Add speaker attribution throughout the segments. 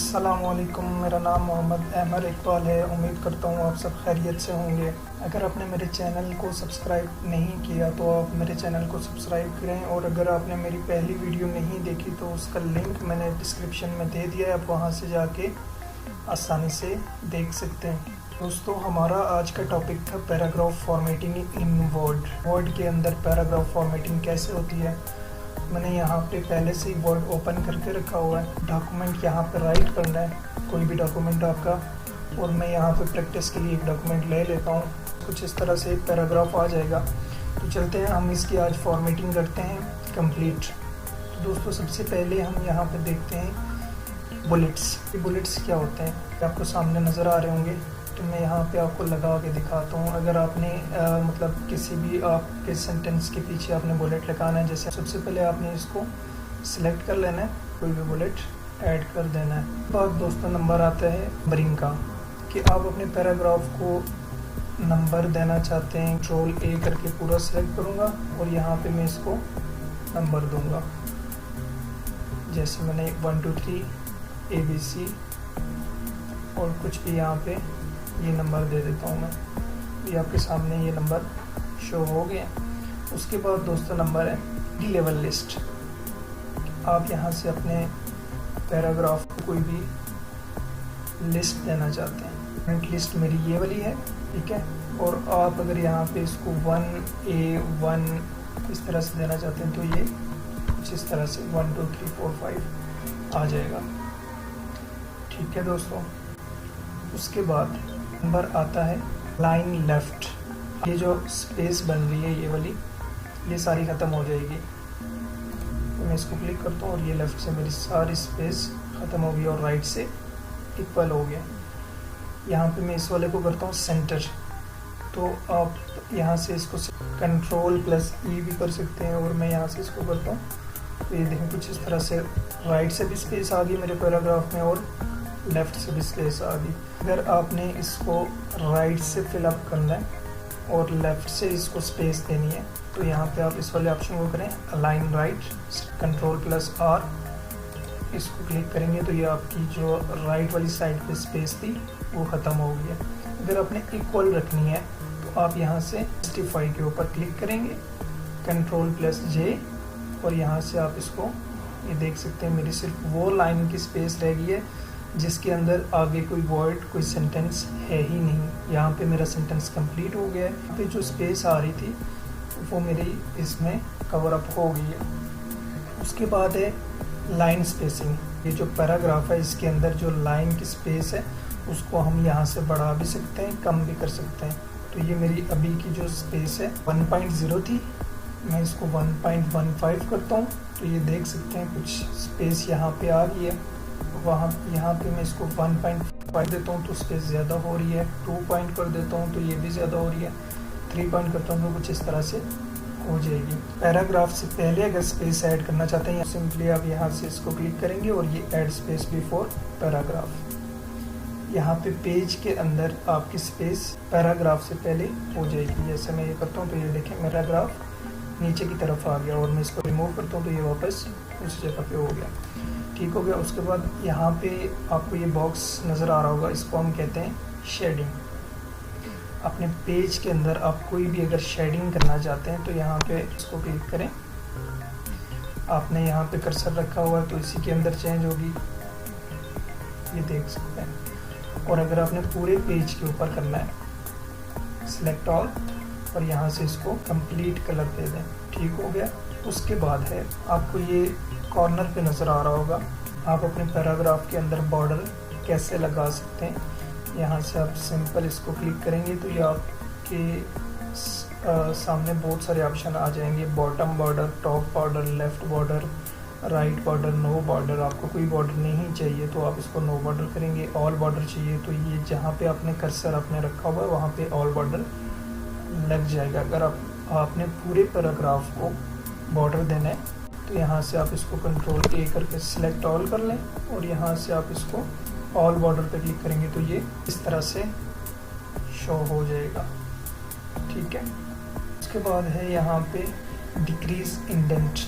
Speaker 1: अस्सलामुअलैकुम, मेरा नाम मोहम्मद अहमद इकबाल है। उम्मीद करता हूँ आप सब खैरियत से होंगे। अगर आपने मेरे चैनल को सब्सक्राइब नहीं किया तो आप मेरे चैनल को सब्सक्राइब करें, और अगर आपने मेरी पहली वीडियो नहीं देखी तो उसका लिंक मैंने डिस्क्रिप्शन में दे दिया है, आप वहाँ से जाके आसानी से देख सकते हैं। दोस्तों, हमारा आज का टॉपिक था पैराग्राफ फॉर्मेटिंग इन वर्ड के अंदर पैराग्राफ फॉर्मेटिंग कैसे होती है। मैंने यहाँ पे पहले से ही वर्ड ओपन करके रखा हुआ है। डॉक्यूमेंट यहाँ पे राइट करना है, कोई भी डॉक्यूमेंट आपका, और मैं यहाँ पे प्रैक्टिस के लिए एक डॉक्यूमेंट ले लेता हूँ। कुछ इस तरह से एक पैराग्राफ आ जाएगा। तो चलते हैं, हम इसकी आज फॉर्मेटिंग करते हैं कंप्लीट। तो दोस्तों, सबसे पहले हम यहाँ पे देखते हैं बुलेट्स। ये बुलेट्स क्या होते हैं आपको सामने नज़र आ रहे होंगे, तो मैं यहाँ पे आपको लगा के दिखाता हूँ। अगर आपने मतलब किसी भी आपके सेंटेंस के पीछे आपने बुलेट लगाना है, जैसे सबसे पहले आपने इसको सिलेक्ट कर लेना है, कोई भी बुलेट ऐड कर देना है। बाद दोस्तों नंबर आता है नंबरिंग का, कि आप अपने पैराग्राफ को नंबर देना चाहते हैं। कंट्रोल ए करके पूरा सिलेक्ट करूँगा और यहाँ पे मैं इसको नंबर दूँगा। जैसे मैंने 1 2 3 ABC और कुछ भी यहाँ पे ये नंबर दे देता हूँ मैं। ये आपके सामने ये नंबर शो हो गए। उसके बाद दोस्तों नंबर है डी लेवल लिस्ट। आप यहाँ से अपने पैराग्राफ को कोई भी लिस्ट देना चाहते हैं। करंट लिस्ट मेरी ये वाली है, ठीक है। और आप अगर यहाँ पे इसको 1A1 इस तरह से देना चाहते हैं तो ये कुछ इस तरह से 1 2 3 4 5 आ जाएगा, ठीक है दोस्तों। उसके बाद नंबर आता है लाइन लेफ्ट। ये जो स्पेस बन रही है ये वाली, ये सारी ख़त्म हो जाएगी। तो मैं इसको क्लिक करता हूँ और ये लेफ़्ट से मेरी सारी स्पेस ख़त्म हो गई और राइट से इक्वल हो गया। यहाँ पे मैं इस वाले को करता हूँ सेंटर। तो आप यहाँ से इसको Ctrl+E भी कर सकते हैं, और मैं यहाँ से इसको करता हूँ तो ये देखें कुछ इस तरह से राइट से भी स्पेस आ गई मेरे पैराग्राफ में और लेफ़्ट से भी स्पेस आ गई। अगर आपने इसको राइट से फिलअप करना है और लेफ़्ट से इसको स्पेस देनी है तो यहाँ पे आप इस वाले ऑप्शन को करें अलाइन राइट, Ctrl+R, इसको क्लिक करेंगे तो ये आपकी जो राइट वाली साइड पे स्पेस थी वो ख़त्म हो गई है। अगर आपने इक्वल रखनी है तो आप यहाँ से जस्टिफाई के ऊपर क्लिक करेंगे, Ctrl+J, और यहाँ से आप इसको ये देख सकते हैं मेरी सिर्फ वो लाइन की स्पेस रह गई है जिसके अंदर आगे कोई वर्ड, कोई सेंटेंस है ही नहीं। यहाँ पे मेरा सेंटेंस कंप्लीट हो गया है। यहाँ पे जो स्पेस आ रही थी वो मेरी इसमें कवर अप हो गई है। उसके बाद है लाइन स्पेसिंग। ये जो पैराग्राफ है इसके अंदर जो लाइन की स्पेस है उसको हम यहाँ से बढ़ा भी सकते हैं, कम भी कर सकते हैं। तो ये मेरी अभी की जो स्पेस है 1.0 थी, मैं इसको 1.15 करता हूँ तो ये देख सकते हैं कुछ स्पेस यहाँ पे आ गई है। यहाँ पे मैं इसको 1.5 देता हूँ तो स्पेस ज़्यादा हो रही है। 2 पॉइंट कर देता हूँ तो ये भी ज़्यादा हो रही है। 3 पॉइंट करता हूँ तो कुछ इस तरह से हो जाएगी। पैराग्राफ से पहले अगर स्पेस ऐड करना चाहते हैं सिंपली आप यहाँ से इसको क्लिक करेंगे और ये ऐड स्पेस बिफोर पैराग्राफ। यहाँ पे पेज के अंदर आपकी स्पेस पैराग्राफ से पहले हो जाएगी। जैसे मैं ये करता हूँ तो ये देखें मेरा ग्राफ नीचे की तरफ आ गया, और मैं इसको रिमूव करता हूँ तो ये वापस उस जगह पे हो गया, ठीक हो गया। उसके बाद यहाँ पे आपको ये बॉक्स नज़र आ रहा होगा, इसको हम कहते हैं शेडिंग। अपने पेज के अंदर आप कोई भी अगर शेडिंग करना चाहते हैं तो यहाँ पे इसको क्लिक करें। आपने यहाँ पे कर्सर रखा हुआ है तो इसी के अंदर चेंज होगी, ये देख सकते हैं। और अगर आपने पूरे पेज के ऊपर करना है सिलेक्ट ऑल और यहाँ से इसको कंप्लीट कलर दे दें, ठीक हो गया। उसके बाद है आपको ये कॉर्नर पे नज़र आ रहा होगा, आप अपने पैराग्राफ के अंदर बॉर्डर कैसे लगा सकते हैं। यहाँ से आप सिंपल इसको क्लिक करेंगे तो ये आपके सामने बहुत सारे ऑप्शन आ जाएंगे। Bottom border, top border, left border, right border, no border. आपको कोई बॉर्डर नहीं चाहिए तो आप इसको नो बॉर्डर करेंगे। ऑल बॉर्डर चाहिए तो ये जहाँ पे आपने कर्सर अपने रखा हुआ है वहाँ पे ऑल बॉर्डर लग जाएगा। अगर आपने पूरे पैराग्राफ को बॉर्डर देना है तो यहाँ से आप इसको Ctrl+A करके सिलेक्ट ऑल कर लें और यहाँ से आप इसको ऑल बॉर्डर पे क्लिक करेंगे तो ये इस तरह से शो हो जाएगा, ठीक है। उसके बाद है यहाँ पे डिक्रीज इंडेंट।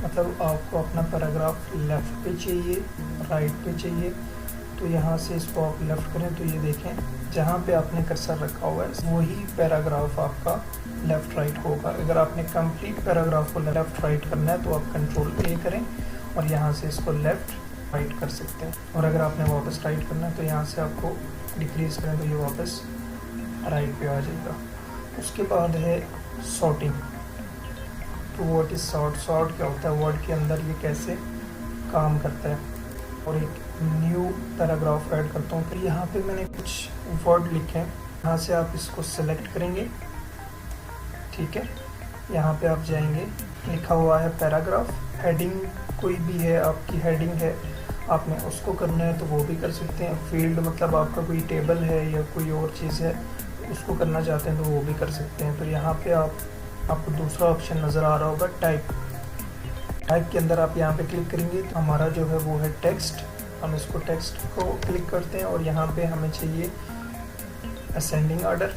Speaker 1: मतलब आपको अपना पैराग्राफ लेफ़्ट पे चाहिए, राइट पे चाहिए, तो यहाँ से इसको आप लेफ़्ट करें तो ये देखें जहाँ पे आपने कर्सर रखा हुआ है वही पैराग्राफ आपका लेफ़्ट राइट होगा। अगर आपने कंप्लीट पैराग्राफ को लेफ़्ट राइट करना है तो आप कंट्रोल ए करें और यहाँ से इसको लेफ़्ट राइट कर सकते हैं। और अगर आपने वापस राइट करना है तो यहाँ से आपको डिक्रीज करें तो ये वापस राइट पे आ जाएगा। उसके बाद है सॉर्टिंग। तो व्हाट इज सॉर्ट क्या होता है, वर्ड के अंदर ये कैसे काम करता है। और एक न्यू पैराग्राफ ऐड करता हूँ। फिर यहाँ पे मैंने कुछ वर्ड लिखे हैं, यहाँ से आप इसको सेलेक्ट करेंगे, ठीक है। यहाँ पे आप जाएंगे, लिखा हुआ है पैराग्राफ, हेडिंग कोई भी है, आपकी हेडिंग है, आपने उसको करना है तो वो भी कर सकते हैं। फील्ड मतलब आपका कोई टेबल है या कोई और चीज़ है उसको करना चाहते हैं तो वो भी कर सकते हैं। फिर यहाँ पे आपको दूसरा ऑप्शन नज़र आ रहा होगा टाइप के अंदर आप यहाँ पे क्लिक करेंगे तो हमारा जो है वो है टेक्स्ट। हम इसको टेक्स्ट को क्लिक करते हैं और यहाँ पे हमें चाहिए असेंडिंग ऑर्डर,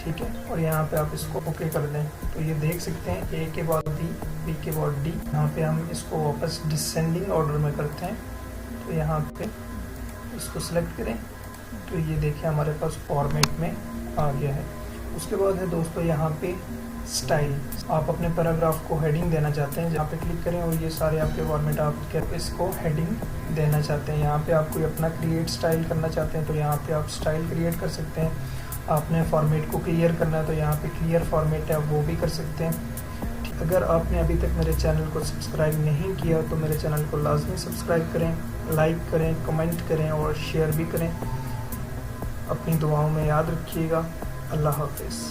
Speaker 1: ठीक है। और यहाँ पे आप इसको ओके कर दें तो ये देख सकते हैं ए के बाद बी के बाद डी। यहाँ पे हम इसको वापस डिसेंडिंग ऑर्डर में करते हैं तो यहाँ पे इसको सेलेक्ट करें तो ये देखिए हमारे पास फॉर्मेट में आ गया है। उसके बाद है दोस्तों यहाँ पे स्टाइल। आप अपने पैराग्राफ को हेडिंग देना चाहते हैं, जहाँ पे क्लिक करें और ये सारे आपके फॉर्मेट आप इसको हेडिंग देना चाहते हैं। यहाँ पे आप कोई अपना क्रिएट स्टाइल करना चाहते हैं तो यहाँ पे आप स्टाइल क्रिएट कर सकते हैं। आपने फॉर्मेट को क्लियर करना है तो यहाँ पे क्लियर फॉर्मेट है, वो भी कर सकते हैं। अगर आपने अभी तक मेरे चैनल को सब्सक्राइब नहीं किया तो मेरे चैनल को लाजमी सब्सक्राइब करें, लाइक करें, कमेंट करें और शेयर भी करें। अपनी दुआओं में याद रखिएगा। अल्लाह हाफिज़।